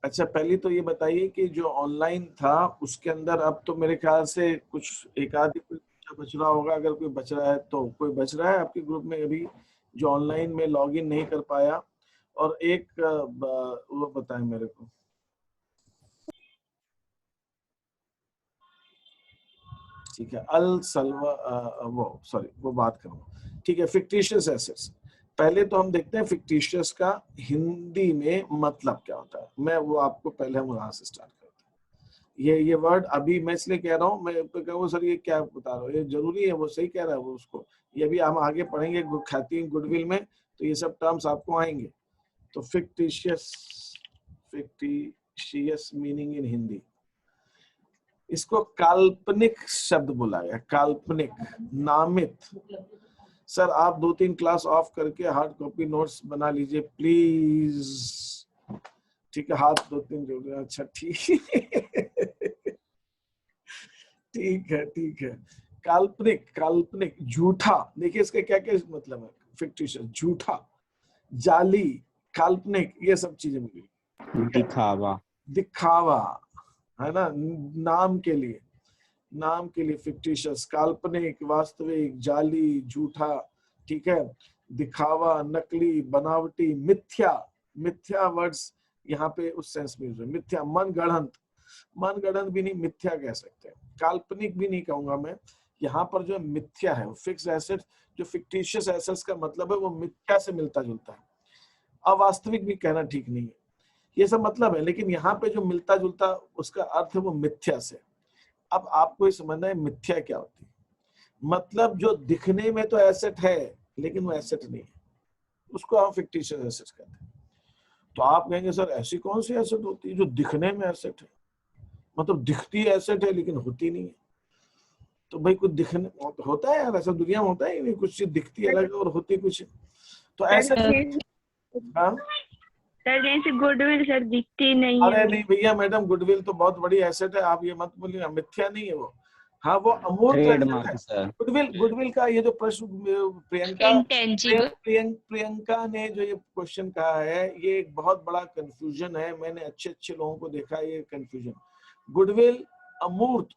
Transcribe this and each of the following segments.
अच्छा, पहले तो ये बताइए कि जो ऑनलाइन था उसके अंदर अब तो मेरे ख्याल से कुछ एक आधी कोई बच रहा होगा, अगर कोई बच रहा है तो। कोई बच रहा है आपके ग्रुप में अभी जो ऑनलाइन में लॉगिन नहीं कर पाया? और एक वो बताएं मेरे को। ठीक है, अल सलवा वो सॉरी वो बात करूंगा। ठीक है, फिक्टिशियस एसेट्स। पहले तो हम देखते हैं फिक्टिशियस का हिंदी में मतलब क्या होता है। मैं वो आपको पहले हम वहां से स्टार्ट करते हैं। ये वर्ड अभी मैं इसलिए कह रहा हूँ, मैं तो कहूँ सर ये क्या बता रहा हूँ, ये जरूरी है, वो सही कह रहा है वो उसको। ये भी हम आगे पढ़ेंगे ख्याति गुडविल में, तो ये सब टर्म्स आपको आएंगे। तो fictitious, fictitious meaning in Hindi, इसको काल्पनिक शब्द बोला गया, काल्पनिक, नामित। सर आप 2-3 क्लास ऑफ करके हार्ड कॉपी नोट्स बना लीजिए प्लीज। ठीक है, हाथ 2-3 जोड़ रहे हैं। अच्छा ठीक ठीक है, ठीक है। काल्पनिक, काल्पनिक, झूठा। देखिए इसका क्या क्या मतलब है। फिक्टिशियस, झूठा, जाली, काल्पनिक, ये सब चीजें मिली। दिखावा, दिखावा, है ना, नाम के लिए, नाम के लिए फिक्टिशियस, काल्पनिक, वास्तविक, जाली, झूठा। ठीक है, दिखावा, नकली, बनावटी, मिथ्या। मिथ्या वर्ड्स यहाँ पे उस सेंस में यूज है। मिथ्या, मनगढ़ंत, मनगढ़ंत भी नहीं, मिथ्या कह सकते हैं। काल्पनिक भी नहीं कहूंगा मैं। यहाँ पर जो मिथ्या है, फिक्स एसेट, जो फिक्टिशियस एसेट्स का मतलब है वो मिथ्या से मिलता जुलता है। अवास्तविक भी कहना ठीक नहीं है। ये सब मतलब है, लेकिन यहाँ पे जो मिलता जुलता उसका अर्थ है वो मिथ्या से। अब आपको ये समझना है मिथ्या क्या होती है। मतलब जो दिखने में तो एसेट है लेकिन वो एसेट नहीं है, उसको हम फिक्टिशियस एसेट कहते हैं। तो आप कहेंगे सर ऐसी कौन सी एसेट होती है जो दिखने में एसेट है, मतलब दिखती एसेट है लेकिन होती नहीं है? तो भाई कुछ दिखने होता है यार, ऐसा दुनिया में होता है नहीं, कुछ चीज दिखती अलग है और होती कुछ है। तो ऐसे हाँ, सर जैसे गुडविल सर दिखती नहीं है। अरे नहीं भैया मैडम, गुडविल तो बहुत बड़ी एसेट है, आप ये मत बोलिए, मिथ्या नहीं है वो। हाँ वो अमूर्त एसेट है सर। गुडविल। गुडविल का ये जो प्रश्न प्रियंका इंटेंजिबल, प्रियंका ने जो ये क्वेश्चन कहा है, ये एक बहुत बड़ा कंफ्यूजन है। मैंने अच्छे अच्छे लोगों को देखा है ये कंफ्यूजन। गुडविल अमूर्त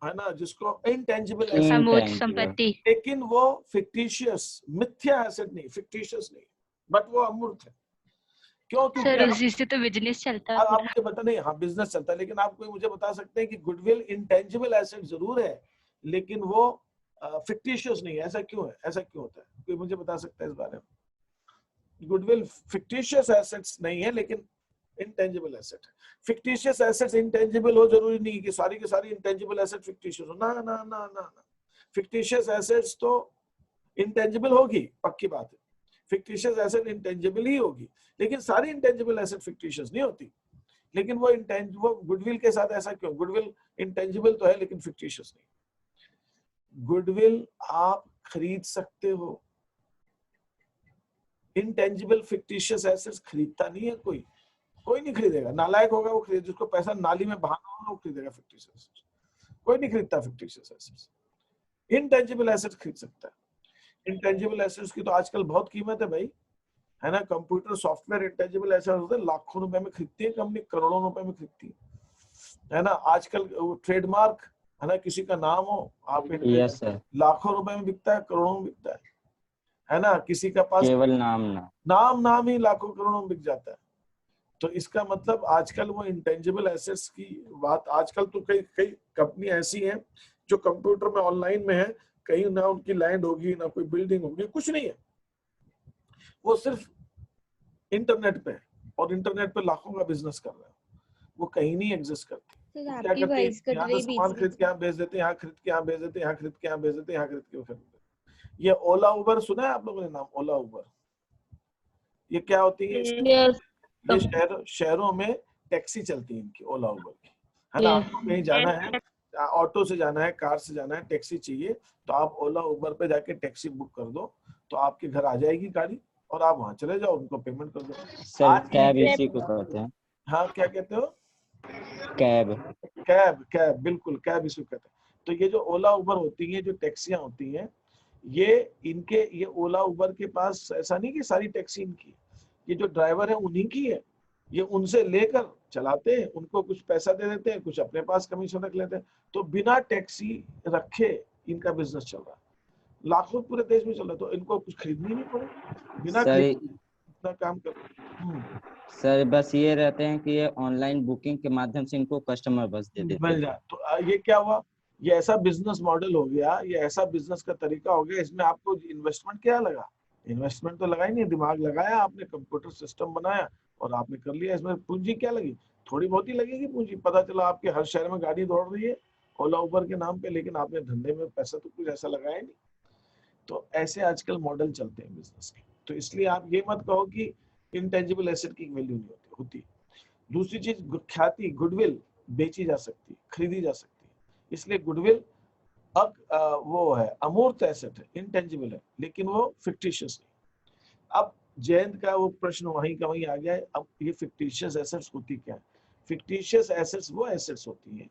है ना, जिसको इंटेंजिबल एसेट, अमूर्त संपत्ति, लेकिन वो फिक्टिशियस, मिथ्या एसेट नहीं, फिक्टिशियस नहीं, बट वो अमूर्त है। क्यों? क्योंकि सर उसी से तो बिजनेस चलता है आप पूरा। मुझे बता, नहीं हाँ बिजनेस चलता है, लेकिन आप कोई मुझे बता सकते हैं कि गुडविल इंटेंजिबल एसेट जरूर है लेकिन वो फिक्टिशियस नहीं है, ऐसा क्यों है? ऐसा क्यों होता है? कोई मुझे बता सकता है इस बारे में? गुडविल फिक्टिशियस एसेट्स नहीं है लेकिन इंटेंजिबल एसेट है। फिक्टिशियस एसेट्स इंटेंजिबल हो जरूरी नहीं कि सारी की सारी इंटेंजिबल एसेट फिक्टिशियस हो, ना ना ना ना ना। फिक्टिशियस एसेट्स तो इंटेंजिबल होगी, पक्की बात है। फिक्टिशियस एसेट इंटेंजिबल ही होगी, लेकिन सारी इंटेंजिबल एसेट फिक्टिशियस नहीं होती। लेकिन वो इंटेंजिबल, गुडविल के साथ ऐसा क्यों? गुडविल इंटेंजिबल तो है लेकिन फिक्टिशियस नहीं। गुडविल आप खरीद सकते हो, इंटेंजिबल फिक्टिशियस एसेट्स खरीदता नहीं है कोई। कोई नहीं खरीदेगा, नालायक होगा वो खरीद, जिसको पैसा नाली में बहाना होगा वो खरीदेगा फिक्टिशियस एसेट्स। कोई नहीं खरीदता फिक्टिशियस एसेट्स। इंटेंजिबल एसेट्स खरीद सकता है। इंटेंजिबल एसेट्स की तो आजकल बहुत कीमत है भाई, है ना। कंप्यूटर सॉफ्टवेयर इंटेंजिबल एसेट्स होते हैं, लाखों रुपए में खरीदती है कंपनी, करोड़ों रुपए में खरीदती है ना। आजकल ट्रेडमार्क, है ना, किसी का नाम हो आप, यस सर, लाखों रुपए में बिकता है, करोड़ों में बिकता है ना। किसी का पास केवल नाम ना, नाम ही लाखों करोड़ों में बिक जाता है। तो इसका मतलब आजकल वो इंटेंजिबल एसेट्स की बात, आजकल तो कई कई कंपनी ऐसी हैं जो कंप्यूटर में ऑनलाइन में है, कहीं ना उनकी लैंड होगी ना कोई बिल्डिंग होगी, कुछ नहीं है, वो सिर्फ इंटरनेट पे है और इंटरनेट पे लाखों का बिजनेस कर रहे हैं, वो कहीं नहीं एग्जिस्ट करती। तो क्या करते हैं, यहाँ से सामान खरीद के यहाँ बेच देते हैं, यहाँ खरीद के यहाँ बेच देते हैं, यहाँ खरीद के यहाँ बेच देते हैं, यहाँ खरीद के खरीद देते हैं। ये ओला उबर सुना है आप लोगों ने नाम? ओला उबर, ये क्या होती है? ये शहरों में टैक्सी चलती है इनकी, ओला उबर की, है ना। आपको कहीं जाना है, ऑटो से जाना है, कार से जाना है, टैक्सी चाहिए, तो आप ओला उबर पे जाके टैक्सी बुक कर दो, तो आपके घर आ जाएगी गाड़ी और आप वहां चले जाओ, उनको पेमेंट कर दो। सर कैब इसी को कहते हैं। हाँ क्या कहते हो? कैब, कैब, कैब, बिल्कुल कैब इसी को कहते हैं। तो ये जो ओला उबर होती है, जो टैक्सियां होती हैं, ये ओला उबर के पास ऐसा नहीं कि सारी टैक्सी इनकी, ये जो ड्राइवर है उन्हीं की है, ये उनसे लेकर चलाते हैं, उनको कुछ पैसा दे देते हैं, कुछ अपने पास कमीशन रख लेते हैं, तो बिना टैक्सी रखे इनका बिजनेस चल रहा है, लाखों पूरे देश में चल रहा है, तो इनको कुछ खरीदनी नहीं पड़ेगी, बिना सर इतना काम कर। सर बस ये रहते हैं कि ये ऑनलाइन बुकिंग के माध्यम से इनको कस्टमर बस दे देते मिल हैं। जाए तो ये क्या हुआ, ये ऐसा बिजनेस मॉडल हो गया, ये ऐसा बिजनेस का तरीका हो गया, इसमें आपको इन्वेस्टमेंट क्या लगा, इन्वेस्टमेंट तो लगा ही नहीं, दिमाग लगाया आपने, कंप्यूटर सिस्टम बनाया और आपने कर लिया, इसमें पूंजी क्या लगी, थोड़ी बहुत ही लगेगी पूंजी, पता चला आपके हर शहर में गाड़ी दौड़ रही है ओला उबर के नाम पे, लेकिन आपने धंधे में पैसा तो कुछ ऐसा लगाया नहीं। तो ऐसे आजकल मॉडल चलते हैं बिजनेस के, तो इसलिए आप ये मत कहो कि इंटेंजिबल एसेट की वैल्यू नहीं होती। दूसरी चीज ख्याति, गुडविल बेची जा सकती है, खरीदी जा सकती है, इसलिए गुडविल वो है अमूर्त एसेट है, इंटेंजिबल है, लेकिन वो फिक्टिशियस नहीं। अब जयंत का वो प्रश्न वहीं का वहीं आ गया है। अब ये फिक्टिशियस एसेट्स होती क्या है? फिक्टिशियस एसेट्स वो एसेट्स होती हैं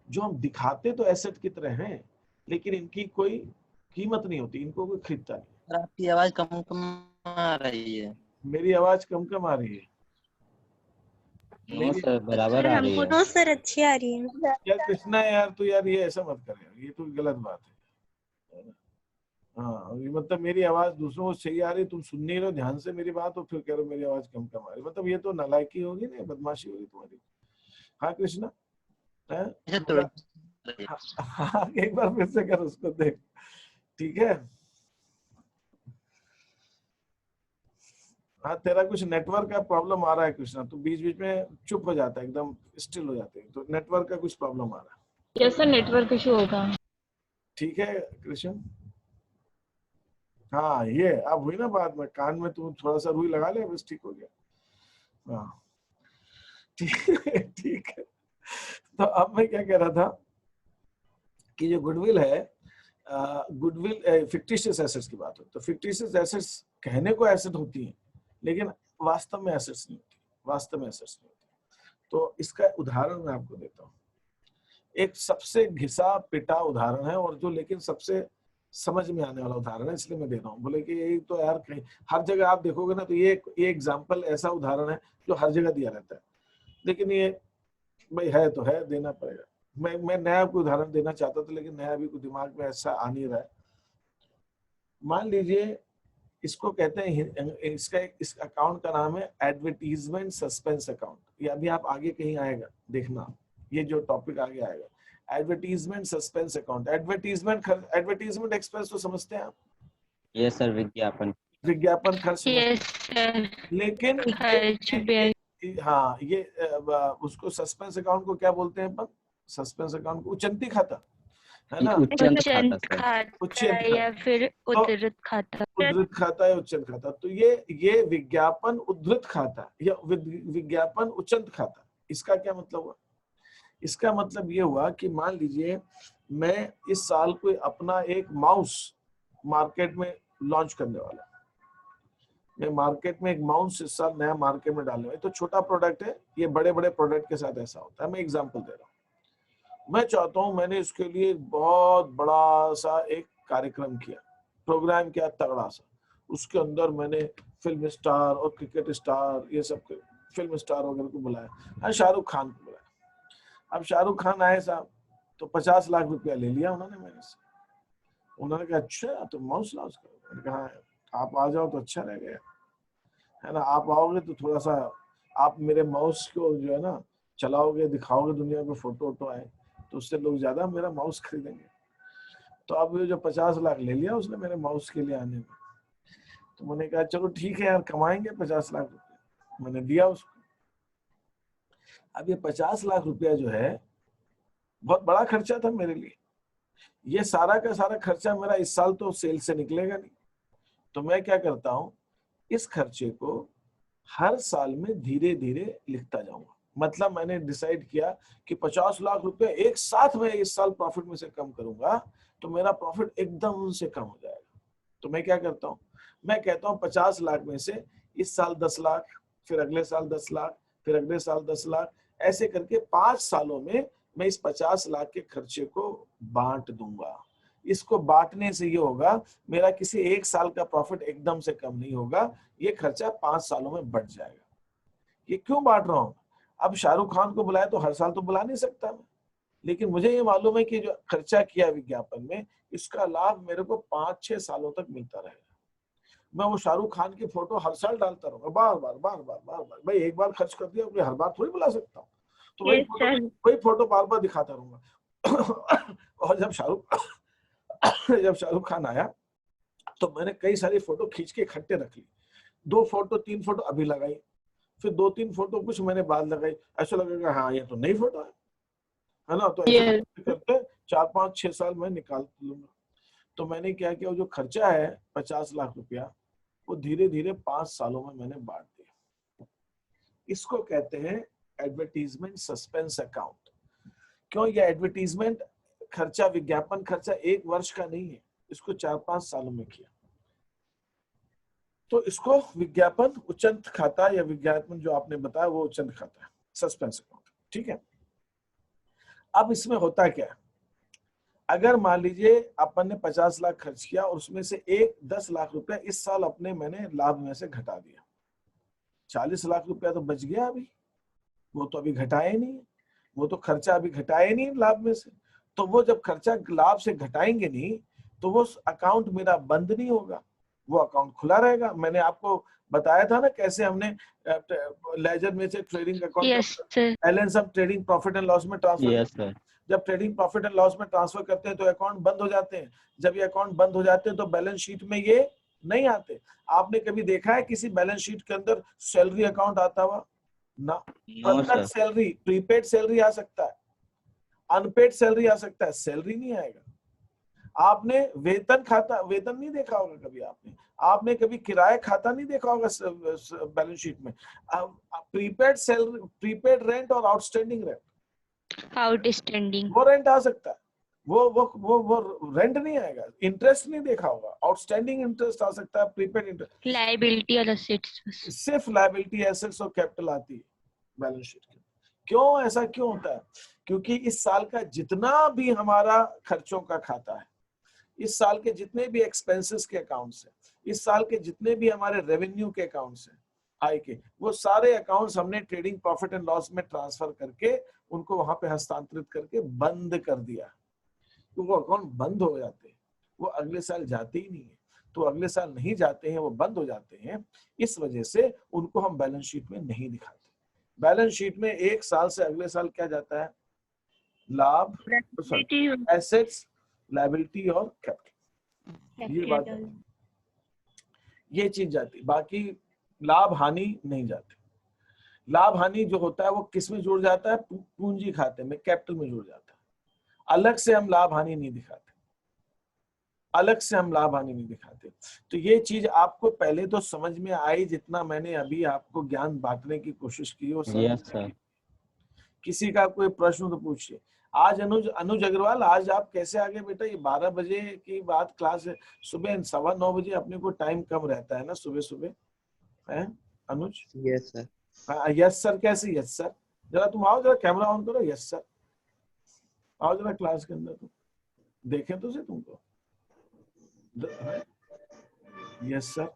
जो हम दिखाते तो एसेट की तरह हैं, लेकिन इनकी कोई कीमत नहीं होती, इनको कोई खरीदता नहीं। आपकी आवाज कम कम आ रही है। मेरी आवाज कम कम आ रही है? नो सर बराबर आ रही है। हमको सर अच्छी आ रही है। यार कृष्णा यार, तो यार ये ऐसा मत कर यार, ये तो गलत बात है ना? हाँ, ये मतलब मेरी आवाज दूसरों को सही आ रही, तुम सुन नहीं रहे हो ध्यान से मेरी बात, और फिर कह रहे हो मेरी आवाज कम कम आ रही, मतलब ये तो नालायकी होगी ना, बदमाशी होगी तुम्हारी। हाँ कृष्णा, हाँ एक बार फिर से कर उसको, देख ठीक है। हाँ तेरा कुछ नेटवर्क का प्रॉब्लम आ रहा है कृष्णा, तो बीच बीच में चुप हो जाता है, एकदम स्टिल हो जाते हैं, तो नेटवर्क का कुछ प्रॉब्लम आ रहा है। कैसा नेटवर्क इशू होगा? ठीक है कृष्ण, हाँ ये अब हुई ना बात में, कान में तू थोड़ा सा रुई लगा ले, बस ठीक हो गया। हाँ ठीक है। तो अब मैं क्या कह रहा था कि जो गुडविल है, गुडविल फिक्टिशियस एसेट्स की बात हो, तो फिक्टिशियस एसेट्स कहने को एसेट होती हैं, लेकिन वास्तव में एसेट्स नहीं होती, वास्तव में एसेट्स नहीं होती। तो इसका उदाहरण मैं आपको देता हूँ, एक सबसे घिसा पिटा उदाहरण है, और जो लेकिन सबसे समझ में आने वाला उदाहरण है, इसलिए मैं दे रहा हूँ। बोले कि ये तो यार कहीं हर जगह आप देखोगे ना, तो ये एग्जाम्पल ऐसा उदाहरण है जो हर जगह दिया रहता है, लेकिन ये भाई है तो है, देना पड़ेगा। मैं नया कोई उदाहरण देना चाहता था, लेकिन नया भी कोई दिमाग में ऐसा आ नहीं रहा है। मान लीजिए इसको कहते हैं, इस अकाउंट का नाम है एडवर्टीजमेंट सस्पेंस अकाउंट। ये अभी आप आगे कहीं आएगा, देखना ये जो टॉपिक आगे आएगा, advertisement suspense account. Advertisement expense तो समझते हैं आप? यस सर, विज्ञापन खर्च। लेकिन हाँ ये उसको सस्पेंस अकाउंट को क्या बोलते हैं अपन? सस्पेंस अकाउंट को उचंती खाता, है ना? उच्चंत खाता या फिर उद्धृत खाता। उद्धृत खाता है, उच्चंत खाता। तो ये विज्ञापन उद्धृत खाता या विज्ञापन उच्चंत खाता, इसका क्या मतलब हुआ? इसका मतलब ये हुआ कि मान लीजिए मैं इस साल कोई अपना एक माउस मार्केट में लॉन्च करने वाला, मैं मार्केट में एक माउस इस साल नया मार्केट में डालने वाला। तो छोटा प्रोडक्ट है, ये बड़े बड़े प्रोडक्ट के साथ ऐसा होता है। मैं एग्जांपल दे रहा हूँ, मैं चाहता हूँ, मैंने इसके लिए बहुत बड़ा सा एक कार्यक्रम किया, प्रोग्राम किया तगड़ा सा, उसके अंदर मैंने फिल्म स्टार और क्रिकेट स्टार, ये सब फिल्म स्टार वगैरह को बुलाया, हाँ शाहरुख खान को बुलाया। अब शाहरुख खान आए साहब, तो 50 लाख रुपया ले लिया उन्होंने मेरे से। उन्होंने कहा अच्छा तो माउस लॉन्च करो। मैंने कहा आप आ जाओ तो अच्छा रहेगा, है ना? आप आओगे तो थोड़ा सा आप मेरे माउस को जो है ना चलाओगे, दिखाओगे दुनिया को, फोटो वोटो आए, तो उससे लोग ज्यादा मेरा माउस खरीदेंगे। तो अब ये जो 50 लाख ले लिया उसने मेरे माउस के लिए आने में, तो मैंने कहा चलो ठीक है यार, कमाएंगे 50 लाख रुपया। मैंने दिया उसको। अब ये 50 लाख रुपया जो है बहुत बड़ा खर्चा था मेरे लिए। ये सारा का सारा खर्चा मेरा इस साल तो सेल से निकलेगा नहीं, तो मैं क्या करता हूँ, इस खर्चे को हर साल में धीरे धीरे लिखता जाऊंगा। मतलब मैंने डिसाइड किया कि 50 लाख रुपए एक साथ में इस साल प्रॉफिट में से कम करूंगा तो मेरा प्रॉफिट एकदम से कम हो जाएगा। तो मैं क्या करता हूँ, मैं कहता हूँ 50 लाख में से इस साल 10 लाख, फिर अगले साल 10 लाख, फिर अगले साल 10 लाख, ऐसे करके 5 सालों में मैं इस 50 लाख के खर्चे को बांट दूंगा। इसको बांटने से ये होगा मेरा किसी एक साल का प्रॉफिट एकदम से कम नहीं होगा, ये खर्चा 5 सालों में बढ़ जाएगा। ये क्यों बांट रहा हूं? अब शाहरुख खान को बुलाया तो हर साल तो बुला नहीं सकता मैं, लेकिन मुझे ये मालूम है कि जो खर्चा किया विज्ञापन में, इसका लाभ मेरे को 5-6 सालों तक मिलता रहेगा। मैं वो शाहरुख खान की फोटो हर साल डालता रहूंगा, बार बार बार बार बार बार। भाई एक बार खर्च कर दिया, हर बार थोड़ी बुला सकता हूँ, तो वही फोटो बार बार दिखाता रहूंगा। और जब शाहरुख खान आया तो मैंने कई सारी फोटो खींच के इकट्ठे रख ली, 2 फोटो 3 फोटो अभी लगाई, फिर 2-3 फोटो कुछ मैंने बाद लगाई, ऐसा लगेगा हाँ ये तो नई फोटो है ना। तो ऐसे करते 4-5-6 साल मैं निकाल लूंगा। तो मैंने क्या किया, जो खर्चा है 50 लाख रुपया, वो धीरे धीरे 5 सालों में मैंने बांट दिया। इसको कहते हैं एडवर्टीजमेंट सस्पेंस अकाउंट। क्यों? ये एडवर्टीजमेंट खर्चा, विज्ञापन खर्चा 1 वर्ष का नहीं है, इसको 4-5 सालों में किया। तो इसको विज्ञापन उचंत खाता, या विज्ञापन जो आपने बताया वो उचंत खाता है, सस्पेंस अकाउंट। ठीक है। अब इसमें होता क्या है, अगर मान लीजिए अपन ने 50 लाख खर्च किया और उसमें से 10 लाख रुपया इस साल अपने मैंने लाभ में से घटा दिया, 40 लाख रुपया तो बच गया। अभी वो तो अभी घटाए नहीं, वो तो खर्चा अभी घटाए नहीं लाभ में से। तो वो जब खर्चा लाभ से घटाएंगे नहीं तो वो अकाउंट मेरा बंद नहीं होगा, वो अकाउंट खुला रहेगा। मैंने आपको बताया था ना कैसे हमने लेजर में से ट्रेडिंग अकाउंट बैलेंस हम ट्रेडिंग प्रॉफिट एंड लॉस में ट्रांसफर करते हैं। जब ट्रेडिंग प्रॉफिट एंड लॉस में ट्रांसफर करते हैं तो अकाउंट बंद हो जाते हैं। जब ये अकाउंट बंद हो जाते हैं तो बैलेंस शीट में ये नहीं आते। आपने कभी देखा है किसी बैलेंस शीट के अंदर सैलरी अकाउंट आता हुआ? ना। प्रत्यक्ष सैलरी, प्रीपेड सैलरी आ सकता है, अनपेड सैलरी आ सकता है, सैलरी नहीं आएगा। आपने वेतन खाता, वेतन नहीं देखा होगा कभी आपने कभी किराया खाता नहीं देखा होगा बैलेंस शीट में। प्रीपेड सैलरी, प्रीपेड रेंट और आउटस्टैंडिंग रेंट, आउटस्टैंडिंग वो रेंट आ सकता है, वो रेंट नहीं आएगा। इंटरेस्ट नहीं देखा होगा, आउटस्टैंडिंग इंटरेस्ट आ सकता है, प्रीपेड इंटरेस्ट। लायबिलिटी और एसेट्स, सिर्फ लायबिलिटी, एसेट्स और कैपिटल आती है बैलेंस शीट के। क्यों ऐसा क्यों होता है? क्योंकि इस साल का जितना भी हमारा खर्चों का खाता है, इस साल के जितने भी एक्सपेंसेस के अकाउंट्स हैं, इस साल के जितने भी हमारे रेवेन्यू के अकाउंट्स हैं, आय के, वो सारे अकाउंट्स हमने ट्रेडिंग प्रॉफिट एंड लॉस में ट्रांसफर करके उनको वहां पे हस्तांतरित करके बंद कर दिया। तो वो अकाउंट बंद हो जाते हैं, वो अगले साल जाते ही नहीं है। तो अगले साल नहीं जाते हैं, वो बंद हो जाते हैं। इस वजह से उनको हम बैलेंस शीट में नहीं दिखाते। बैलेंस शीट में एक साल से अगले साल क्या जाता है? लाभ, एसेट्स, लायबिलिटी और कैपिटल, ये बात, ये चीज जाती। बाकी लाभ हानि नहीं जाती। लाभ हानि जो होता है वो किस में जुड़ जाता है? पूंजी खाते में, कैपिटल में जुड़ जाता है। अलग से हम लाभ हानि नहीं दिखाते, अलग से हम लाभ हानि नहीं दिखाते। तो ये चीज आपको पहले तो समझ में आई, जितना मैंने अभी आपको ज्ञान बांटने की कोशिश की वो सब। किसी का कोई प्रश्न तो पूछिए। आज अनुज अग्रवाल, आज आप कैसे आ गए बेटा? ये 12 बजे की बात क्लास है, सुबह 9:15 बजे अपने को टाइम कम रहता है ना सुबह सुबह, है अनुज? Yes sir. हाँ यस सर कैसे? यस सर, जरा तुम आओ, जरा कैमरा ऑन करो। यस सर, आओ जरा क्लास के अंदर, तुम देखें तो से तुमको। Yes sir.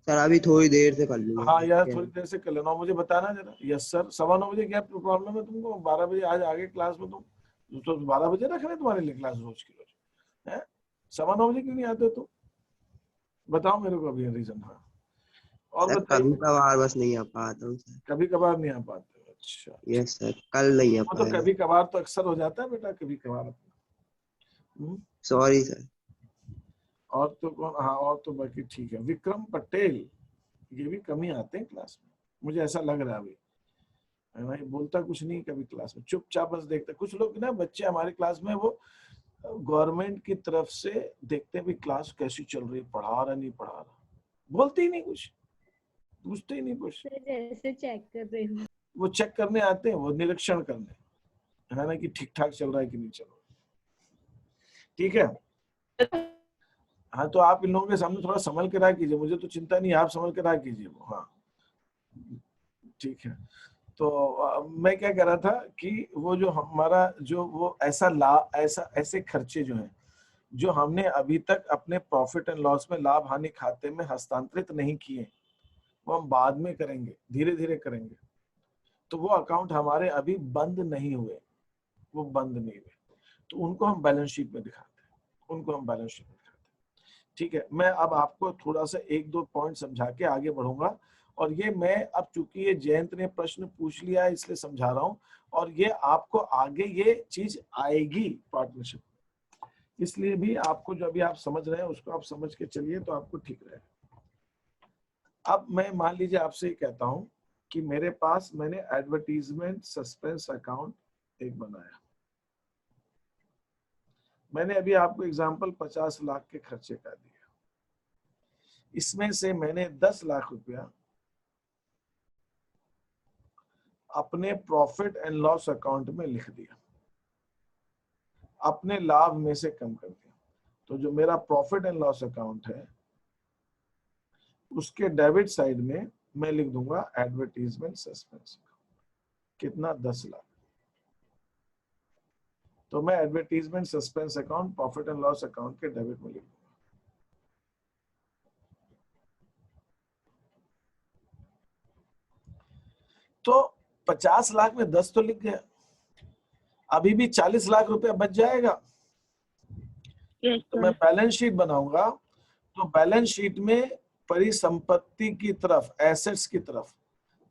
सर अभी थोड़ी देर से कर लूंगा। हाँ यार थोड़ी देर से कर लेना, मुझे बताना जरा। Yes sir. 9:15 बजे क्या प्रॉब्लम है तुमको? 12 बजे आज आगे क्लास में तुम तो 12 बजे रख रहे तुम्हारे लिए क्लास रोज की रोज, है? 9:15 बजे क्यों नहीं आते तुम? बताओ मेरे को अभी रीजन। हाँ और कभी कभार बस नहीं आ पाता हूँ सर। कभी कभार नहीं आ पाते? अच्छा यस सर, कल नहीं आ पाया। तो कभी कभार तो अक्सर हो जाता है बेटा, कभी कभार। Sorry sir. और तो कौन? हाँ और तो बाकी ठीक है। विक्रम पटेल, ये भी कम ही आते हैं क्लास में, मुझे ऐसा लग रहा है अभी, है ना? ये बोलता कुछ नहीं कभी क्लास में, चुपचाप बस देखते। कुछ लोग ना बच्चे हमारे क्लास में वो गवर्नमेंट की तरफ से देखते हैं भी क्लास कैसी चल रही है, पढ़ा रहा नहीं पढ़ा रहा, बोलते ही नहीं कुछ, पूछते ही नहीं कुछ। जैसे चेक कर रहे हो, वो चेक करने आते हैं, वो निरीक्षण करने, है ना, कि ठीक ठाक चल रहा है कि नहीं चल रहा। ठीक है। हाँ तो आप इन लोगों के सामने थोड़ा संभल के रहा कीजिए, मुझे तो चिंता नहीं, आप संभल के रहा कीजिए वो। हाँ ठीक है। तो मैं क्या कह रहा था कि वो जो हमारा जो वो ऐसे खर्चे जो हैं, जो हमने अभी तक अपने प्रॉफिट एंड लॉस में लाभ हानि खाते में हस्तांतरित नहीं किए, वो हम बाद में करेंगे, धीरे धीरे करेंगे। तो वो अकाउंट हमारे अभी बंद नहीं हुए, वो बंद नहीं हुए, तो उनको हम बैलेंस शीट में दिखाते हैं, उनको हम बैलेंस शीट में दिखाते हैं। ठीक है, मैं अब आपको थोड़ा सा एक दो पॉइंट समझा के आगे बढ़ूंगा। और ये मैं अब चूंकि ये जयंत ने प्रश्न पूछ लिया है इसलिए समझा रहा हूं, और ये आपको आगे ये चीज आएगी पार्टनरशिप, इसलिए भी आपको जो अभी आप समझ रहे हैं उसको आप समझ के चलिए तो आपको ठीक रहेगा। अब मैं मान लीजिए आपसे कहता हूं कि मेरे पास मैंने एडवर्टीजमेंट सस्पेंस अकाउंट एक बनाया। मैंने अभी आपको एग्जांपल 50 लाख के खर्चे का दिया, इसमें से मैंने 10 लाख रुपया अपने प्रॉफिट एंड लॉस अकाउंट में लिख दिया, अपने लाभ में से कम कर दिया। तो जो मेरा प्रॉफिट एंड लॉस अकाउंट है उसके डेबिट साइड में मैं लिख दूंगा एडवर्टीजमेंट सस्पेंस। कितना? 10 लाख। तो मैं advertisement suspense account profit and loss account के डेबिट में लिख दूंगा। तो 50 लाख में 10 तो लिख गया, अभी भी 40 लाख रुपया बच जाएगा। तो मैं बैलेंस शीट बनाऊंगा, तो बैलेंस शीट में परिसंपत्ति की तरफ, एसेट्स की तरफ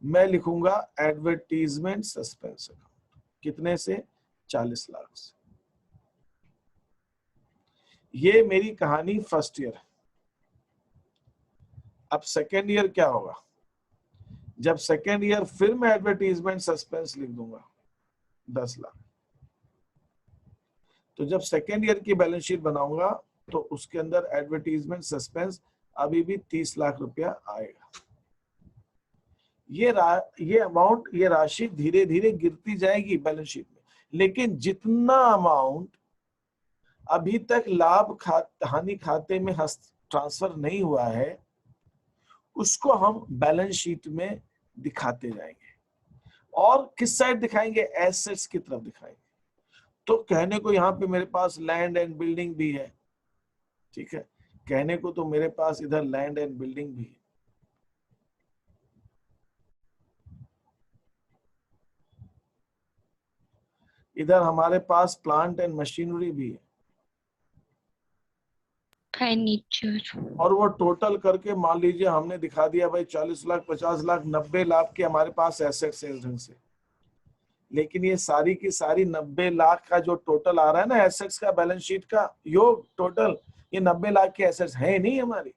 मैं लिखूंगा एडवर्टीजमेंट सस्पेंस अकाउंट। कितने से? 40 लाख से। ये मेरी कहानी फर्स्ट ईयर है। अब सेकेंड ईयर क्या होगा? जब सेकेंड ईयर फिर मैं एडवर्टीजमेंट सस्पेंस लिख दूंगा 10 लाख। तो जब सेकेंड ईयर की बैलेंस शीट बनाऊंगा तो उसके अंदर एडवर्टीजमेंट सस्पेंस अभी भी 30 लाख रुपया आएगा। ये अमाउंट, ये राशि धीरे धीरे गिरती जाएगी बैलेंस शीट में, लेकिन जितना अमाउंट अभी तक लाभ हानि खाते में ट्रांसफर नहीं हुआ है उसको हम बैलेंस शीट में दिखाते जाएंगे। और किस साइड दिखाएंगे? एसेट्स की तरफ दिखाएंगे। तो कहने को यहाँ पे मेरे पास लैंड एंड बिल्डिंग भी है, ठीक है, कहने को तो मेरे पास इधर लैंड एंड बिल्डिंग भी है, इधर हमारे पास प्लांट एंड मशीनरी भी है, फर्नीचर। और वो टोटल करके मान लीजिए हमने दिखा दिया भाई 40 लाख, 50 लाख, 90 लाख के हमारे पास एसेट्स है ढंग से। लेकिन ये सारी की सारी 90 लाख का जो टोटल आ रहा है ना एसेट्स का, बैलेंस शीट का योग टोटल, ये 90 लाख के एसेट्स है नहीं हमारी,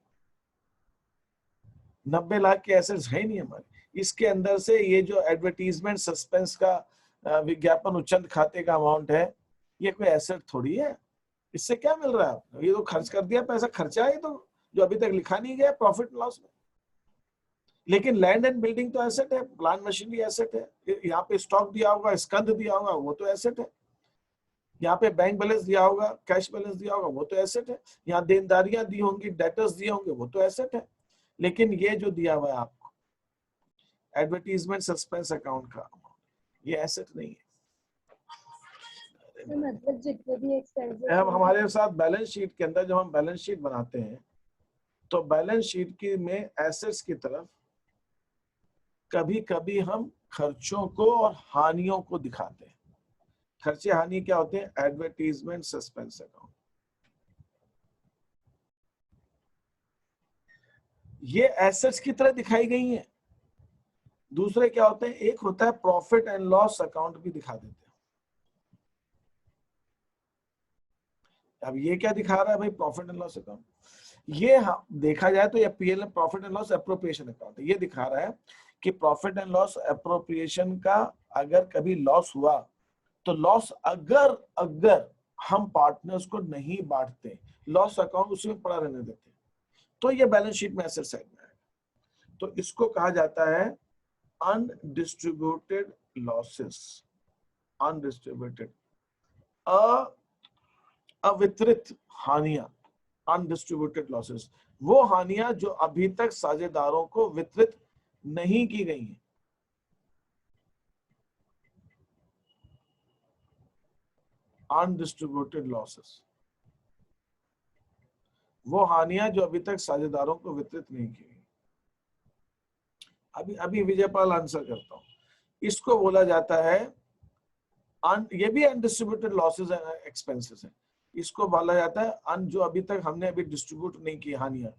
90 लाख के एसेट्स है नहीं हमारी। इसके अंदर से ये जो एडवर्टीजमेंट सस्पेंस का विज्ञापन उच्चंत खाते का अमाउंट है, ये कोई एसेट थोड़ी है। इससे क्या मिल रहा है आपको? ये तो खर्च कर दिया पैसा, खर्चा है तो, जो अभी तक लिखा नहीं गया प्रॉफिट लॉस में। लेकिन लैंड एंड बिल्डिंग तो एसेट है, प्लांट मशीनरी एसेट है, यहाँ पे स्टॉक दिया होगा, स्कंध दिया होगा, वो तो एसेट है। यहाँ पे बैंक बैलेंस दिया होगा, कैश बैलेंस दिया होगा, वो तो एसेट है। यहाँ देनदारियां दी होंगी, डेटर्स दिए होंगे, वो तो एसेट है। लेकिन ये जो दिया हुआ है आपको एडवर्टीजमेंट सस्पेंस अकाउंट का, ये एसेट नहीं है। मतलब जितने भी एक्सपेंसेस अब हमारे साथ बैलेंस शीट के अंदर जब हम बैलेंस शीट बनाते हैं तो बैलेंस शीट की में एसेट्स की तरफ कभी कभी हम खर्चों को और हानियों को दिखाते हैं। खर्चे हानि क्या होते हैं? Advertisement suspense account. ये एसेट्स की तरह दिखाई गई हैं। दूसरे क्या होते हैं? एक होता है प्रॉफिट एंड लॉस अकाउंट भी दिखा देते हैं। अब ये क्या दिखा रहा है भाई? Profit and loss account. ये देखा जाए तो ये PL profit and loss appropriation account है। ये दिखा रहा है कि प्रॉफिट एंड लॉस एप्रोप्रिएशन का अगर कभी लॉस हुआ तो लॉस अगर हम पार्टनर्स को नहीं बांटते, लॉस अकाउंट उसी में पड़ा रहने देते, तो ये बैलेंस शीट में एसेट साइड में आएगा। तो इसको कहा जाता है अनडिस्ट्रीब्यूटेड लॉसेस। अनडिस्ट्रीब्यूटेड, अवितरित हानियां, अनडिस्ट्रीब्यूटेड लॉसेस, वो हानियां जो अभी तक साझेदारों को वितरित नहीं की गई हैं। Undistributed losses. वो हानियां जो अभी तक साझेदारों को वितरित नहीं की गई। अभी विजयपाल आंसर करता हूं। इसको बोला जाता है ये भी अनडिस्ट्रीब्यूटेड लॉसेस एंड एक्सपेंसेस है। इसको बोला जाता है जो अभी तक हमने अभी डिस्ट्रीब्यूट नहीं की हानियां।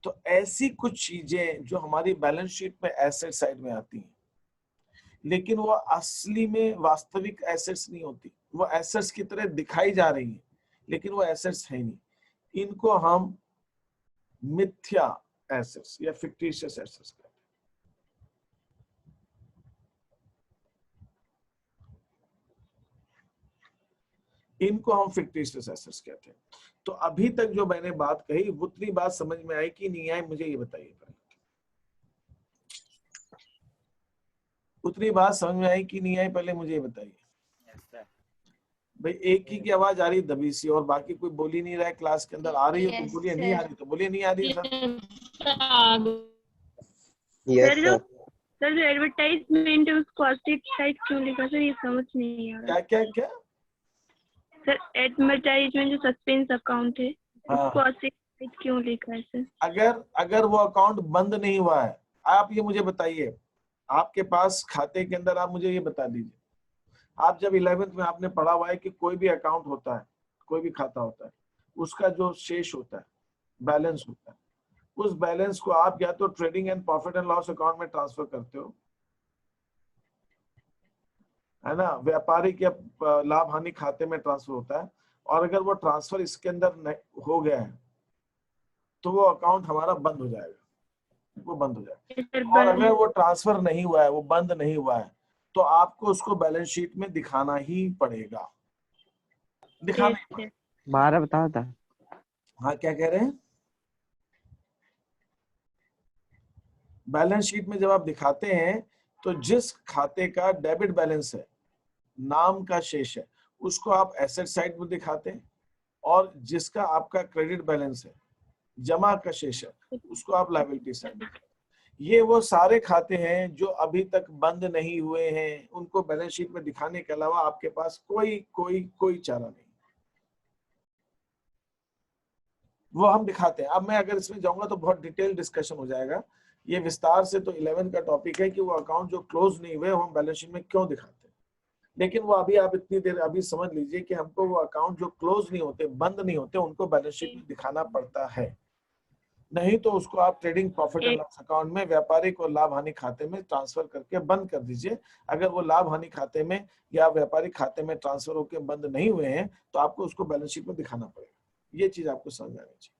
तो ऐसी कुछ चीजें जो हमारी बैलेंस शीट में एसेट साइड में आती हैं, लेकिन वो असली में वास्तविक एसेट्स नहीं होती, वो एसेट्स की तरह दिखाई जा रही हैं, लेकिन वो एसेट्स है नहीं। इनको हम मिथ्या एसेट्स या फिक्टिशियस एसेट्स कहते हैं। इनको हम फिक्टिशियस एसेट्स कहते हैं। तो अभी तक जो मैंने बात कही उतनी बात समझ में आई कि नहीं आई, मुझे ये बताइए। उतनी बात समझ में आई कि नहीं आई, पहले मुझे ये बताइए। भाई एक ही की आवाज आ रही दबी सी, और बाकी कोई बोल ही नहीं रहा है क्लास के अंदर। आ रही है तो बोलिए, नहीं आ रही तो बोलिए नहीं आ रही है। सर जो एडवर्टाइजमेंट है उसको कॉस्टिक साइड क्यों लिखा सर, ये समझ नहीं आ रहा। क्या सर एडवर्टाइजमेंट जो सस्पेंस अकाउंट है उसको कॉस्टिक साइड क्यों लिखा है सर? अगर वो अकाउंट बंद नहीं हुआ है, आप ये मुझे बताइए, आपके पास खाते के अंदर, आप मुझे ये बता दीजिए, आप जब 11th में आपने पढ़ा हुआ है कि कोई भी अकाउंट होता है, कोई भी खाता होता है, उसका जो शेष होता है, बैलेंस होता है, उस बैलेंस को आप या तो trading and profit and loss account में ट्रांसफर करते हो, है ना, व्यापारिक या लाभ हानि खाते में ट्रांसफर होता है। और अगर वो ट्रांसफर इसके अंदर हो गया है तो वो अकाउंट हमारा बंद हो जाएगा, वो बंद हो जाएगा। और अगर वो ट्रांसफर नहीं हुआ है, वो बंद नहीं हुआ है, तो आपको उसको बैलेंस शीट में दिखाना ही पड़ेगा, दिखाना ही पड़ेगा। 12 बताओ था। हाँ, क्या कह रहे हैं? बैलेंस शीट में जब आप दिखाते हैं तो जिस खाते का डेबिट बैलेंस है, नाम का शेष है, उसको आप एसेट साइड में दिखाते हैं, और जिसका आपका क्रेडिट बैलेंस है, जमा का शेष है, उसको आप लायबिलिटी साइड में। ये वो सारे खाते हैं जो अभी तक बंद नहीं हुए हैं, उनको बैलेंस शीट में दिखाने के अलावा आपके पास कोई चारा नहीं, वो हम दिखाते हैं। अब मैं अगर इसमें जाऊंगा तो बहुत डिटेल डिस्कशन हो जाएगा, ये विस्तार से तो 11 का टॉपिक है कि वो अकाउंट जो क्लोज नहीं हुए हम बैलेंस शीट में क्यों दिखाते हैं। लेकिन वो अभी आप इतनी देर अभी समझ लीजिए कि हमको वो अकाउंट जो क्लोज नहीं होते, बंद नहीं होते, उनको बैलेंस शीट में दिखाना पड़ता है। नहीं तो उसको आप trading profit and loss account में, व्यापारिक और लाभ हानि खाते में ट्रांसफर करके बंद कर दीजिए। अगर वो लाभ हानि खाते में या व्यापारिक खाते में ट्रांसफर होकर बंद नहीं हुए हैं तो आपको उसको बैलेंस शीट में दिखाना पड़ेगा। ये चीज आपको समझ आनी चाहिए।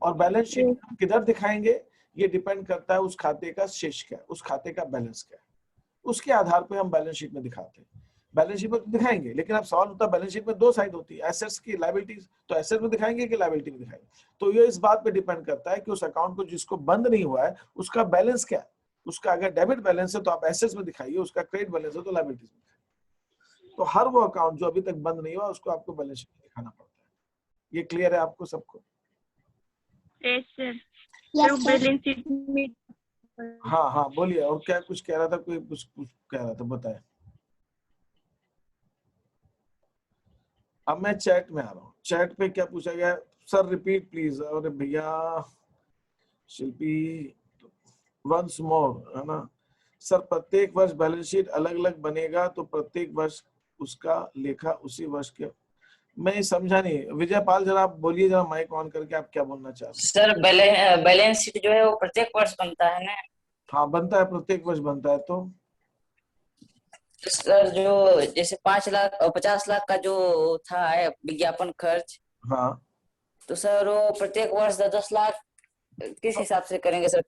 और बैलेंस शीट किधर दिखाएंगे, ये डिपेंड करता है उस खाते का शेष क्या है, उस खाते का बैलेंस क्या है, उसके आधार पर हम बैलेंस शीट में दिखाते हैं। बैलेंस शीट में तो दिखाएंगे, लेकिन अब सवाल होता है बैलेंस शीट में दो साइड होती है, एसेट्स की, लायबिलिटीज, तो एसेट में दिखाएंगे कि लायबिलिटी में दिखाएंगे। तो ये इस बात पे डिपेंड करता है कि उस अकाउंट को जिसको बंद नहीं हुआ है उसका बैलेंस क्या है। उसका अगर डेबिट बैलेंस है तो आप एसेट्स में दिखाइए, उसका क्रेडिट बैलेंस है तो लायबिलिटीज में दिखाइए। तो हर वो अकाउंट जो अभी तक बंद नहीं हुआ उसको आपको बैलेंस शीट में दिखाना पड़ता है। ये क्लियर है आपको सबको? बैलेंस शीट में। हाँ बोलिए, और क्या कुछ कह रहा था, कोई कुछ कह रहा था, बताए। अब मैं चैट में आ रहा हूँ। चैट पे क्या पूछा गया सर, रिपीट प्लीज। अरे भैया शिल्पी, वंस मोर, है ना सर? प्रत्येक वर्ष बैलेंस शीट अलग अलग बनेगा तो प्रत्येक वर्ष उसका लेखा उसी वर्ष के। मैं समझा नहीं, विजयपाल जरा आप बोलिए, जरा माइक ऑन करके आप क्या बोलना चाह रहे हैं? सर बैलेंस शीट जो है वो प्रत्येक वर्ष बनता है ना? हाँ बनता है, प्रत्येक वर्ष बनता है। तो सर जो जैसे 5 लाख और 50 लाख का जो था विज्ञापन खर्च, हाँ तो सर वो प्रत्येक वर्ष 10 लाख किस हिसाब से करेंगे सर?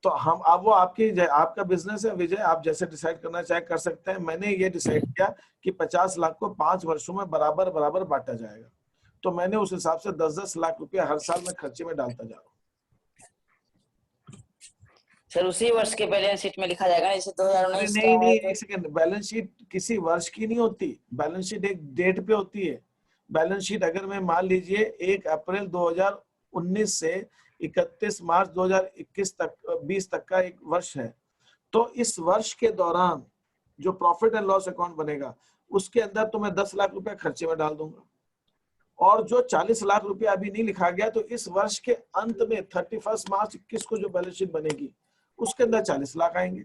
तो हम, अब वो आपका बिजनेस है विजय, आप जैसे डिसाइड करना चाहे कर सकते हैं। मैंने ये डिसाइड किया कि 50 लाख को 5 वर्षों में बराबर बराबर बांटा जाएगा, तो मैंने उस हिसाब से 10-10 लाख रुपया हर साल में खर्चे में डालता जा रहा हूँ। सर उसी वर्ष के बैलेंस शीट में लिखा जाएगा, जैसे 2019 का नहीं, है तो... एक सेकंड, बैलेंस शीट किसी वर्ष की नहीं होती, बैलेंस शीट एक डेट पे होती है। बैलेंस शीट अगर मैं मान लीजिए 1 अप्रैल 2019 से 31 मार्च 2021 तक 20 तक का एक वर्ष है, तो इस वर्ष के दौरान जो प्रॉफिट एंड लॉस अकाउंट बनेगा उसके अंदर तो मैं 10 लाख रुपया खर्चे में डाल दूंगा। और जो 40 लाख रुपया अभी नहीं लिखा गया, तो इस वर्ष के अंत में 31 मार्च 21 को जो बैलेंस शीट बनेगी उसके अंदर 40 लाख आएंगे।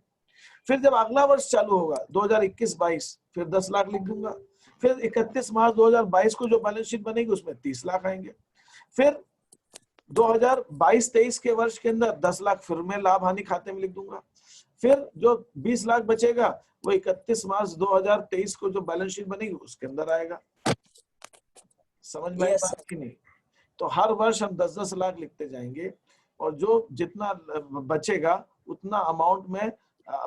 फिर जब अगला वर्ष चालू होगा 2021-22, फिर 10 लाख लिख दूंगा। फिर 31 मार्च 2022 को जो बैलेंस शीट बनेगी उसमें 30 लाख आएंगे। फिर 2022-23 के वर्ष के अंदर 10 लाख फिर मैं लाभ हानि खाते में लिख दूंगा। फिर जो 20 लाख बचेगा वो 31 मार्च 2023 को जो बैलेंस शीट बनेगी उसके अंदर आएगा। समझ में आई Yes, बात की नहीं? तो हर वर्ष हम 10-10 लाख लिखते जाएंगे और जो जितना बचेगा उतना अमाउंट में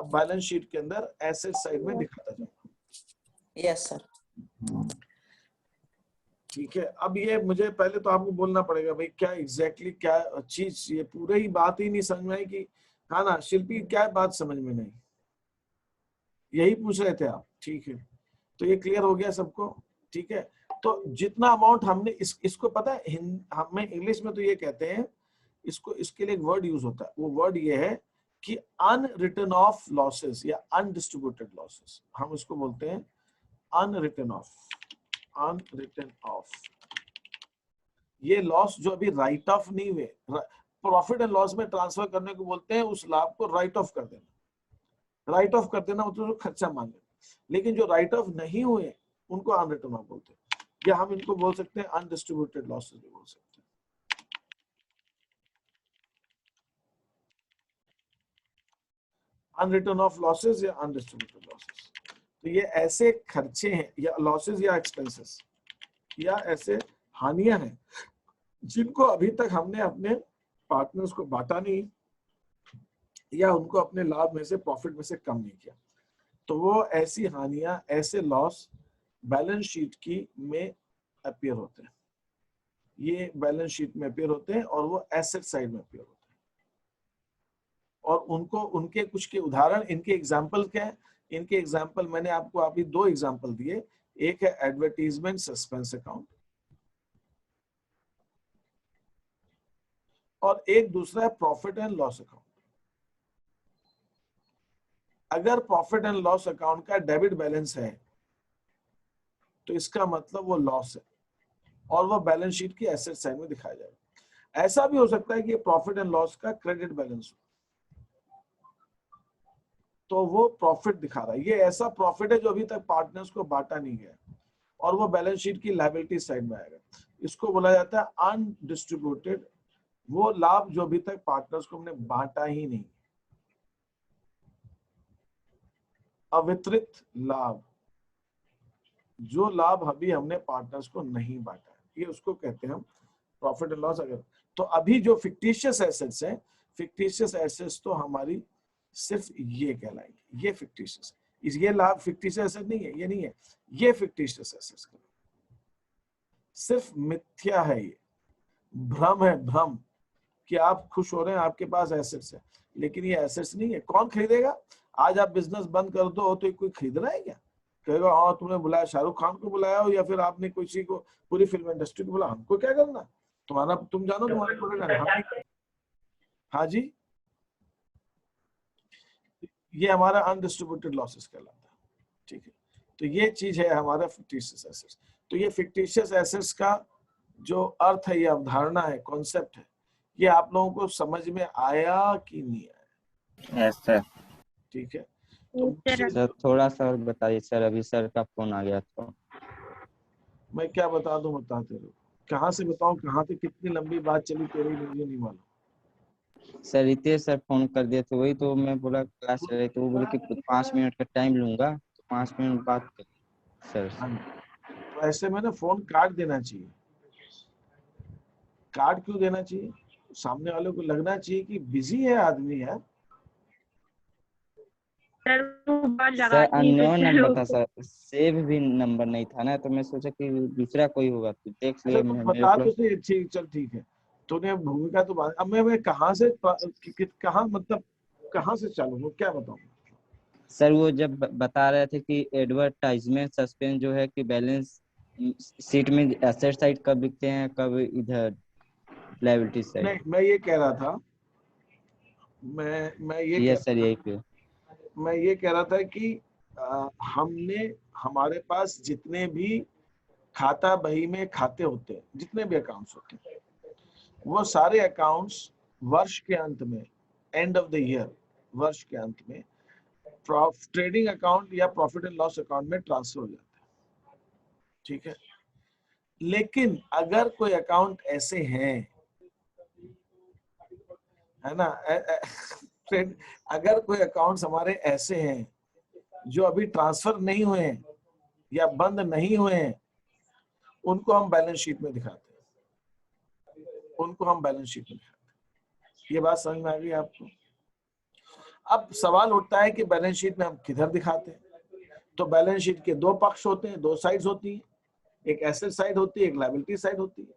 बैलेंस शीट के अंदर एसेट साइड में दिखाता जाऊंगा। yes sir. ठीक है, अब ये मुझे पहले तो आपको बोलना पड़ेगा भाई क्या एग्जैक्टली क्या चीज, ये पूरे ही बात ही नहीं समझ में आई कि हाँ ना शिल्पी, क्या बात समझ में नहीं, यही पूछ रहे थे आप? ठीक है, तो ये क्लियर हो गया सबको? ठीक है, तो जितना अमाउंट हमने इसको पता है हमें इंग्लिश में तो ये कहते हैं इसको, इसके लिए एक वर्ड यूज होता है, वो वर्ड ये है कि अनरिटन ऑफ लॉसेस या अनडिस्ट्रीब्यूटेड लॉसेस, हम उसको बोलते हैं अनरिटन ऑफ। अनरिटन ऑफ ये लॉस जो अभी राइट ऑफ नहीं हुए, प्रॉफिट एंड लॉस में ट्रांसफर करने को बोलते हैं, उस लाभ को राइट ऑफ कर देना। राइट ऑफ कर देना मतलब खर्चा मान लेना, लेकिन जो राइट ऑफ नहीं हुए उनको अनरिटन ऑफ बोलते हैं, या हम इनको बोल सकते हैं अनडिस्ट्रीब्यूटेड लॉसेस भी बोल सकते हैं। अनरिटन ऑफ लॉसेस या अनडिस्ट्रीब्यूटेड लॉसेस, तो ये ऐसे खर्चे हैं या लॉसेस या एक्सपेंसेस या ऐसे हानियां हैं जिनको अभी तक हमने अपने पार्टनर्स को बांटा नहीं या उनको अपने लाभ में से, प्रॉफिट में से कम नहीं किया, तो वो ऐसी हानियां, ऐसे लॉस बैलेंस शीट की में अपीयर होते हैं। ये बैलेंस शीट में अपीयर होते हैं और वो एसेट साइड में अपीयर होते हैं। और उनको, उनके कुछ के उदाहरण, इनके एग्जाम्पल क्या है? इनके एग्जाम्पल मैंने आपको अभी 2 एग्जाम्पल दिए, एक है एडवर्टीजमेंट सस्पेंस अकाउंट और एक दूसरा है प्रॉफिट एंड लॉस अकाउंट। अगर प्रॉफिट एंड लॉस अकाउंट का डेबिट बैलेंस है तो इसका मतलब वो लॉस है और वो बैलेंस शीट की एसेट साइड में दिखाया जाएगा। ऐसा भी हो सकता है कि प्रॉफिट एंड लॉस का क्रेडिट बैलेंस हो तो वो प्रॉफिट दिखा रहा है, ये ऐसा प्रॉफिट है जो अभी तक पार्टनर्स को बांटा नहीं गया और वो बैलेंस शीट की लायबिलिटी साइड में आएगा। इसको बोला जाता है अनडिस्ट्रीब्यूटेड, वो लाभ जो अभी तक पार्टनर्स को हमने बांटा ही नहीं। अवितरित लाभ, जो लाभ अभी हमने पार्टनर्स को नहीं बांटा है, ये उसको कहते हैं हम प्रॉफिट एंड लॉस। अगर तो अभी जो फिक्टिशियस एसेट्स हैं, फिक्टिशियस एसेट्स तो हमारी सिर्फ ये कहलाएंगे, ये फिक्टिशियस, ये लाभ फिक्टिशियस एसेट नहीं है, ये नहीं है, ये फिक्टिशियस एसेट्स सिर्फ मिथ्या है, ये भ्रम है, भ्रम कि आप खुश हो रहे हैं, आपके पास एसेट्स है, लेकिन ये एसेट्स नहीं है। कौन खरीदेगा? आज आप बिजनेस बंद कर दो तो कोई खरीद रहा है क्या? कहेगा हाँ तुमने बुलाया, शाहरुख खान को बुलाया हो या फिर आपने किसी को, पूरी फिल्म इंडस्ट्री को बुलाया, हमको क्या करना, तुम्हारा, तुम जानो तुम्हारे प्रोडक्ट। हाँ जी, ये हमारा अनडिस्ट्रीब्यूटेड लॉसेस कहलाता है। ठीक है, तो ये चीज है हमारा फिक्टिशियस एसेट्स। तो ये फिक्टिशियस एसेट्स का जो अर्थ है, ये अवधारणा है, कॉन्सेप्ट है, ये आप लोगों को समझ में आया कि नहीं आया? Yes sir. ठीक है, सर थोड़ा सा और बताइए सर, अभी सर का फोन आ गया तो मैं क्या बता दूं, बताते रहो। कहाँ से बताऊं, कहाँ से कितनी लंबी बात चली तेरी, मुझे नहीं मालूम। सर रितेश सर फोन कर दिए थे, वही तो मैं बोला क्लास चल रही, तो वो बोले कि 5 मिनट का टाइम लूंगा, तो 5 मिनट बात कर सर। तो ऐसे में ना फोन काट देना चाहिए। काट क्यों देना चाहिए? सामने वाले को लगना चाहिए कि बिजी है आदमी है। सर अननोन नंबर था सर, सेव भी नंबर नहीं था ना, तो मैं सोचा कि दूसरा कोई होगा, तो देख लिए। बता तो सही, ठीक, चल ठीक है, तूने भूमिका तो बात, अब मैं कहाँ से, कहाँ मतलब कहाँ से चालू हो, क्या बताऊँ? सर वो जब बता रहे थे कि एडवर्टाइजमेंट सस्पेंस जो है कि बैलेंस शीट में एसेट साइड कब लिखते हैं, कब इधर लायबिलिटी साइड। नहीं, मैं ये कह रहा था, मैं ये सर यही पे मैं ये कह रहा था कि हमने, हमारे पास जितने भी खाता बही में खाते होते हैं, जितने भी अकाउंट्स होते हैं, वो सारे अकाउंट्स वर्ष के अंत में, एंड ऑफ द ईयर, वर्ष के अंत में ट्रेडिंग अकाउंट या प्रॉफिट एंड लॉस अकाउंट में ट्रांसफर हो जाता है, ठीक है। लेकिन अगर कोई अकाउंट ऐसे हैं, है ना, अगर कोई अकाउंट्स हमारे ऐसे हैं जो अभी ट्रांसफर नहीं हुए हैं या बंद नहीं हुए हैं, उनको हम बैलेंस शीट में दिखाते हैं, उनको हम बैलेंस शीट में दिखाते हैं। ये बात समझ में आ गई आपको? अब सवाल उठता है कि बैलेंस शीट में हम किधर दिखाते हैं। तो बैलेंस शीट के दो पक्ष होते हैं, दो साइड्स होती हैं, एक एसेट साइड होती है, एक लायबिलिटी साइड होती है।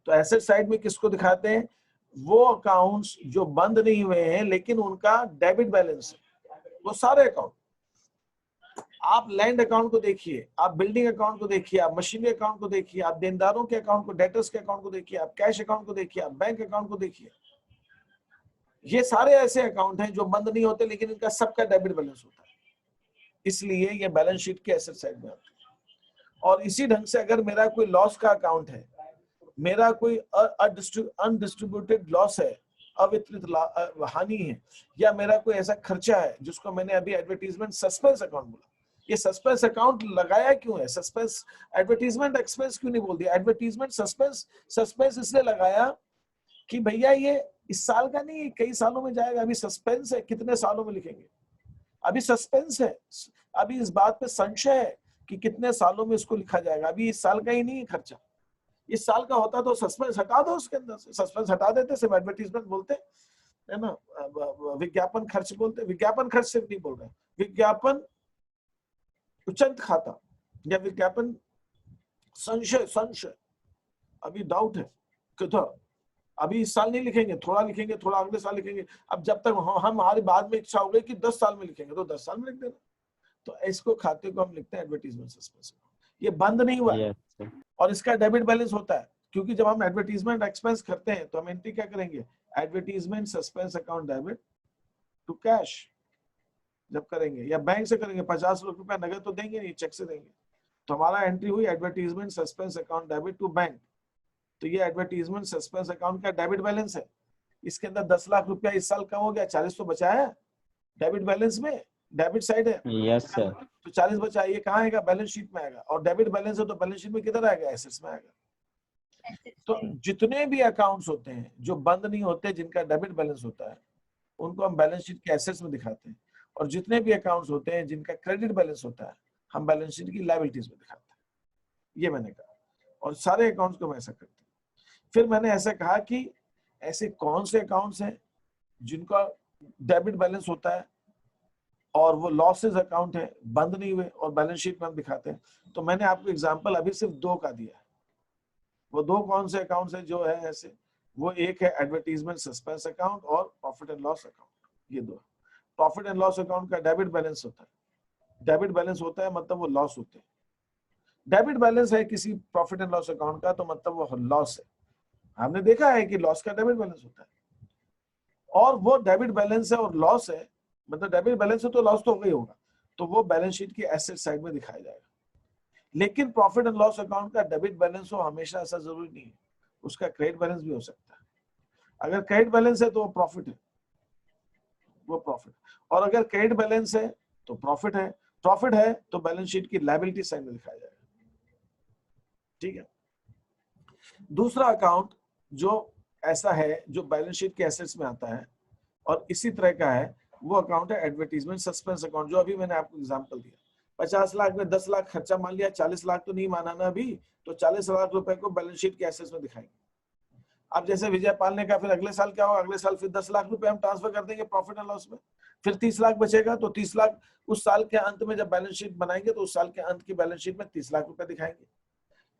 तो एसेट साइड में किसको दिखाते हैं? वो अकाउंट्स जो बंद नहीं हुए हैं लेकिन उनका डेबिट बैलेंस है, वो सारे अकाउंट। आप लैंड अकाउंट को देखिए, आप बिल्डिंग अकाउंट को देखिए, आप मशीनरी अकाउंट को देखिए, आप देनदारों के अकाउंट को, डेटर्स के अकाउंट को देखिए, आप कैश अकाउंट को देखिए, आप बैंक अकाउंट को देखिए। ये सारे ऐसे अकाउंट हैं जो बंद नहीं होते लेकिन इनका सबका डेबिट बैलेंस होता है, इसलिए ये बैलेंस शीट के एसेट साइड में आते हैं। और इसी ढंग से अगर मेरा कोई लॉस का अकाउंट है, मेरा कोई अनडिस्ट्रीब्यूटेड लॉस है, अवितरित हानि है, या मेरा कोई ऐसा खर्चा है जिसको मैंने अभी एडवर्टीजमेंट सस्पेंस अकाउंट बोला। ये सस्पेंस अकाउंट लगाया क्यों है? सस्पेंस एडवर्टीजमेंट एक्सपेंस क्यों नहीं बोल दिया? एडवर्टीजमेंट सस्पेंस इसलिए लगाया कि भैया ये इस साल का नहीं, कई सालों में जाएगा। अभी सस्पेंस है, कितने सालों में लिखेंगे, अभी सस्पेंस है, अभी इस बात पे संशय है कि कितने सालों में इसको लिखा जाएगा। अभी इस साल का ही नहीं है खर्चा, इस साल का होता तो सस्पेंस हटा दो, उसके अंदर से सस्पेंस हटा देते, सिर्फ एडवर्टीजमेंट बोलते, है ना, विज्ञापन खर्च बोलते। विज्ञापन खर्च सिर्फ नहीं बोल रहे, विज्ञापन उचंत खाता या विज्ञापन संशय, अभी डाउट है कि अभी इस साल नहीं लिखेंगे, थोड़ा लिखेंगे, थोड़ा अगले साल लिखेंगे। अब जब तक हम हमारी बाद में इच्छा हो गई कि 10 साल में लिखेंगे तो 10 साल में लिख देना। तो इसको खाते को हम लिखते हैं एडवर्टीजमेंट सस्पेंस। ये बंद नहीं हुआ है और इसका डेबिट बैलेंस होता है, क्योंकि जब हम एडवर्टीजमेंट एक्सपेंस करते हैं तो हम एंट्री क्या करेंगे? Advertisement suspense account debit to cash जब करेंगे, या बैंक से करेंगे, 50 लाख रुपया नगद तो देंगे नहीं, चेक से देंगे। तो हमारा एंट्री हुई advertisement suspense account debit to bank. तो ये एडवर्टीजमेंट सस्पेंस अकाउंट का डेबिट बैलेंस है। इसके अंदर 10 लाख रुपया इस साल कम हो गया, 40 तो बचा है डेबिट बैलेंस में, डेबिट साइड है। Yes sir. तो 40 बचा, ये कहाँ आएगा? बैलेंस शीट में आएगा। और डेबिट बैलेंस है तो बैलेंस शीट में किधर आएगा? एसेट्स में आएगा। तो जितने भी अकाउंट्स होते हैं जो बंद नहीं होते, जिनका डेबिट बैलेंस होता है, उनको हम बैलेंस शीट के एसेट्स में दिखाते हैं। और जितने भी अकाउंट्स होते हैं जिनका क्रेडिट बैलेंस होता है, हम बैलेंस शीट की लायबिलिटीज में दिखाते हैं। ये मैंने कहा, और सारे अकाउंट्स को हम ऐसा करते हैं। फिर मैंने ऐसा कहा कि ऐसे कौन से अकाउंट्स हैं जिनका डेबिट बैलेंस होता है और वो लॉसेस अकाउंट है, बंद नहीं हुए, और बैलेंस शीट में हम दिखाते हैं। तो मैंने आपको एग्जांपल अभी सिर्फ 2 का दिया है। वो 2 कौन से अकाउंट्स हैं जो है ऐसे? वो एक है एडवर्टीजमेंट सस्पेंस अकाउंट और प्रॉफिट एंड लॉस अकाउंट। ये 2। प्रॉफिट एंड लॉस अकाउंट का डेबिट बैलेंस होता है। डेबिट बैलेंस होता है मतलब वो लॉस होते हैं। डेबिट बैलेंस है किसी प्रॉफिट एंड लॉस अकाउंट का तो मतलब वो लॉस है। हमने देखा है कि लॉस का डेबिट बैलेंस होता है, और वो डेबिट बैलेंस है और लॉस है, मतलब डेबिट बैलेंस है तो लॉस तो हो गई होगा, तो वो बैलेंस शीट की एसेट साइड में दिखाया जाएगा। लेकिन प्रॉफिट एंड लॉस अकाउंट का डेबिट बैलेंस हो हमेशा ऐसा जरूरी नहीं है, उसका क्रेडिट बैलेंस भी हो सकता है। अगर क्रेडिट बैलेंस है तो वो प्रॉफिट है, वो प्रॉफिट। और अगर क्रेडिट बैलेंस है तो प्रॉफिट है, प्रॉफिट है तो बैलेंस शीट की लायबिलिटी साइड में दिखाया जाएगा। ठीक है। दूसरा अकाउंट जो ऐसा है जो बैलेंस शीट के एसेट्स में आता है और इसी तरह का है, वो अकाउंट है एडवर्टीजमेंट सस्पेंस अकाउंट, जो अभी मैंने आपको एग्जांपल दिया। 50 लाख में 10 लाख खर्चा मान लिया, 40 लाख तो नहीं माना ना अभी, तो 40 लाख रुपए को बैलेंस शीट के एसेट्स में दिखाएंगे। अब जैसे विजय पालने का फिर अगले साल क्या होगा? अगले साल फिर 10 लाख रुपए हम ट्रांसफर कर देंगे प्रॉफिट एंड लॉस में, फिर 30 लाख बचेगा, तो 30 लाख उस साल के अंत में जब बैलेंस शीट बनाएंगे तो उस साल के अंत की बैलेंस शीट में 30 लाख रुपए दिखाएंगे।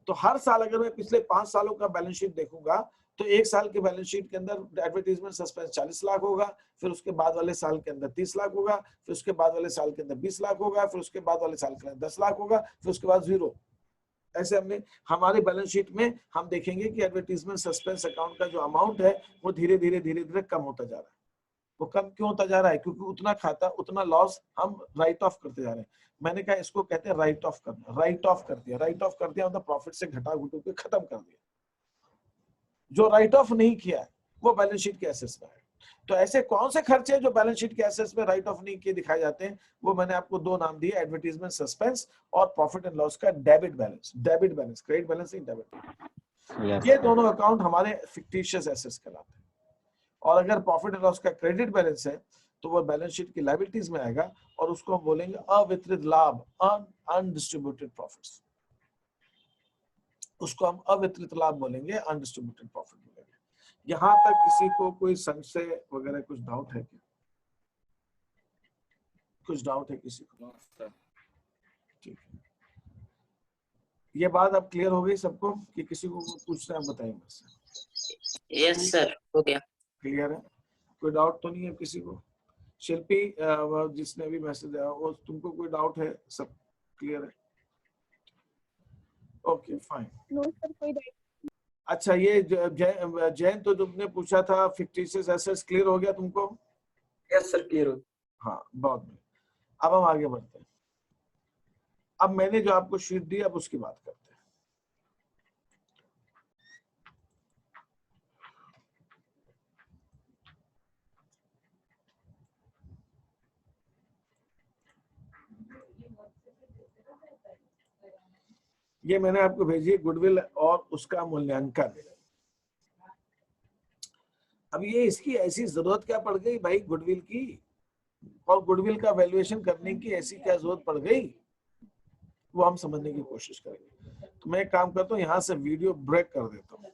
तो हर साल अगर मैं पिछले 5 सालों का बैलेंस शीट देखूंगा तो एक साल के बैलेंस शीट के अंदर एडवर्टीजमेंट सस्पेंस 40 लाख होगा, फिर उसके बाद वाले साल के अंदर 30 लाख होगा, फिर उसके बाद वाले साल के अंदर 20 लाख होगा, फिर उसके बाद वाले साल के अंदर 10 लाख होगा, फिर उसके बाद 0। ऐसे हमने हमारे बैलेंस शीट में हम देखेंगे कि एडवर्टीजमेंट सस्पेंस अकाउंट का जो अमाउंट है वो धीरे धीरे कम होता जा रहा है। वो कम क्यों होता जा रहा है? क्योंकि उतना खाता उतना लॉस हम राइट ऑफ करते जा रहे हैं। मैंने कहा इसको कहते हैं राइट ऑफ करना। राइट ऑफ कर दिया, राइट ऑफ कर दिया मतलब प्रॉफिट से घटा घुटू के खत्म कर दिया। जो राइट ऑफ नहीं किया है वो बैलेंस शीट के एसेट्स में है। तो ऐसे कौन से खर्चे जो बैलेंस शीट के एसेट्स में राइट ऑफ नहीं किए दिखाए जाते हैं, वो मैंने आपको दो नाम दिए, एडवर्टाइजमेंट सस्पेंस और प्रॉफिट एंड लॉस का debit balance. Debit balance, credit balance नहीं, डेबिट। ये दोनों अकाउंट हमारे फिक्टिशियस एसेट्स कहलाते हैं। और अगर प्रॉफिट एंड लॉस का क्रेडिट बैलेंस है तो वो बैलेंस शीट की लायबिलिटीज में आएगा और उसको हम बोलेंगे अवितरित लाभ, अनडिस्ट्रीब्यूटेड प्रॉफिट्स। उसको हम अवितरित लाभ बोलेंगे, अनडिस्ट्रीब्यूटेड प्रॉफिट बोलेंगे। यहां तक किसी को कोई संशय वगैरह कुछ डाउट है क्या? कुछ डाउट है किसी को? ठीक है, ये बात अब क्लियर हो गई सबको कि किसी को पूछना है बताइए मुझसे। यस सर, हो गया। क्लियर है? कोई डाउट तो नहीं है किसी को? शिल्पी जिसने भी मैसेज दिया वो, तुमको कोई डाउट है? सब क्लियर है? Okay fine. नो सर, कोई डाउट। अच्छा, ये जैन तो तुमने पूछा था फिक्टिशियस एसेट्स, क्लियर हो गया तुमको? यस सर, क्लियर हो। हाँ, बहुत बढ़िया। अब हम आगे बढ़ते हैं। अब मैंने जो आपको शीट दी अब उसकी बात करते हैं। ये मैंने आपको भेजी है, गुडविल और उसका मूल्यांकन। अब ये इसकी ऐसी जरूरत क्या पड़ गई भाई गुडविल की, और गुडविल का वैल्यूएशन करने की ऐसी क्या जरूरत पड़ गई, वो हम समझने की कोशिश करेंगे। तो मैं एक काम करता हूँ, यहाँ से वीडियो ब्रेक कर देता हूँ।